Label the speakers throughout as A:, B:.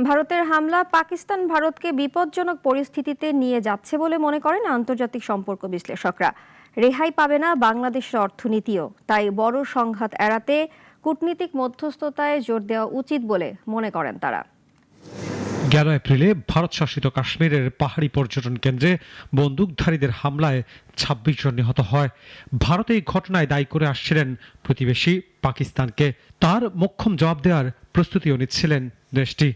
A: ভারতের হামলা পাকিস্তান ভারতকে বিপজ্জনক পরিস্থিতিতে নিয়ে যাচ্ছে বলে মনে করেন আন্তর্জাতিক সম্পর্ক বিশ্লেষকরা। রেহাই পাবে না বাংলাদেশের অর্থনীতিও, তাই বড় সংঘাত এড়াতে কূটনীতিক মধ্যস্থতায় জোর দেওয়া উচিত বলে মনে করেন তারা।
B: 11 এপ্রিলে ভারত শাসিত কাশ্মীরের পাহাড়ি পর্যটন কেন্দ্রে বন্দুকধারীদের হামলায় 26 জন নিহত হয়। ভারত এই ঘটনায় দায়ী করে আসছিলেন প্রতিবেশী পাকিস্তানকে। তার মোক্ষম জবাব দেওয়ার প্রস্তুতিও নিচ্ছিলেন দেশটি।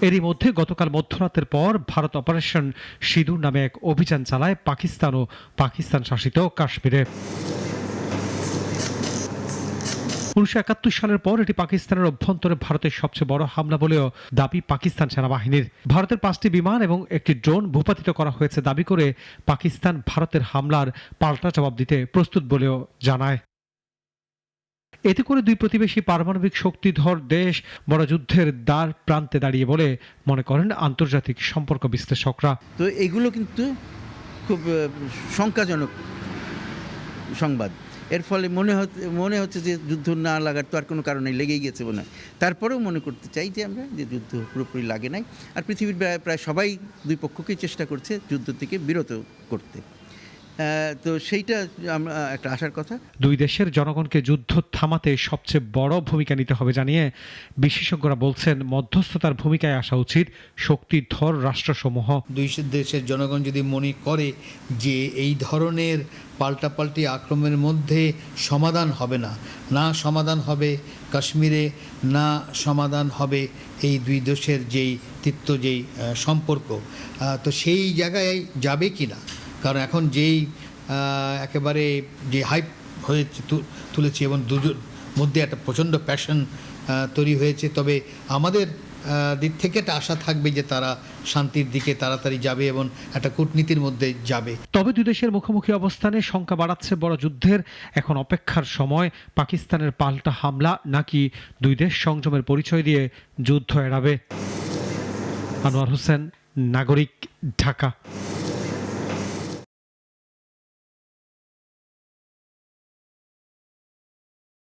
B: এরই মধ্যে গতকাল মধ্যরাতের পর ভারত অপারেশন সিঁদুর নামে এক অভিযান চালায় পাকিস্তান ও পাকিস্তান শাসিত কাশ্মীরে। 1971 সালের পর এটি পাকিস্তানের অভ্যন্তরে ভারতের সবচেয়ে বড় হামলা বলেও দাবি পাকিস্তান সেনাবাহিনীর। ভারতের 5টি বিমান এবং একটি ড্রোন ভূপাতিত করা হয়েছে দাবি করে পাকিস্তান ভারতের হামলার পাল্টা জবাব দিতে প্রস্তুত বলেও জানায়। এতে করে দুই প্রতিবেশী পারমাণবিক শক্তিধর দেশ বড় যুদ্ধের দ্বার প্রান্তে দাঁড়িয়ে বলে মনে করেন আন্তর্জাতিক সম্পর্ক বিশ্লেষকরা।
C: তো এগুলো কিন্তু খুব শঙ্কাজনক সংবাদ। এর ফলে মনে হচ্ছে যে যুদ্ধ না লাগার তো আর কোনো কারণে লেগেই গেছে মনে হয়। তারপরেও মনে করতে চাই যে আমরা যে যুদ্ধ পুরোপুরি লাগে নাই, আর পৃথিবীর প্রায় সবাই দুই পক্ষকেই চেষ্টা করছে যুদ্ধ থেকে বিরত করতে। তো সেইটা আমরা একটা আশার কথা।
B: দুই দেশের জনগণকে যুদ্ধ থামাতে সবচেয়ে বড় ভূমিকা নিতে হবে জানিয়ে বিশেষজ্ঞরা বলছেন মধ্যস্থতার ভূমিকায় আসা উচিত শক্তিধর রাষ্ট্রসমূহ।
D: দুই দেশের জনগণ যদি মনে করে যে এই ধরনের পাল্টাপাল্টি আক্রমণের মধ্যে সমাধান হবে না সমাধান হবে কাশ্মীরে, না সমাধান হবে এই দুই দেশের যেই সম্পর্ক, তো সেই জায়গায় যাবে কি না। কারণ এখন যেই একেবারে যে হাইপ হয়েছে তুলেছে এবং দুজোর মধ্যে একটা প্রচণ্ড প্যাশন তৈরি হয়েছে, তবে আমাদের দিক থেকে একটা আশা থাকবে যে তারা শান্তির দিকে তাড়াতাড়ি যাবে এবং একটা কূটনীতির মধ্যে যাবে।
B: তবে দুই দেশের মুখোমুখি অবস্থানে শঙ্কা বাড়াচ্ছে বড় যুদ্ধের। এখন অপেক্ষার সময় পাকিস্তানের পাল্টা হামলা নাকি দুই দেশ সংযমের পরিচয় দিয়ে যুদ্ধ এড়াবে। আনোয়ার হোসেন, নাগরিক, ঢাকা।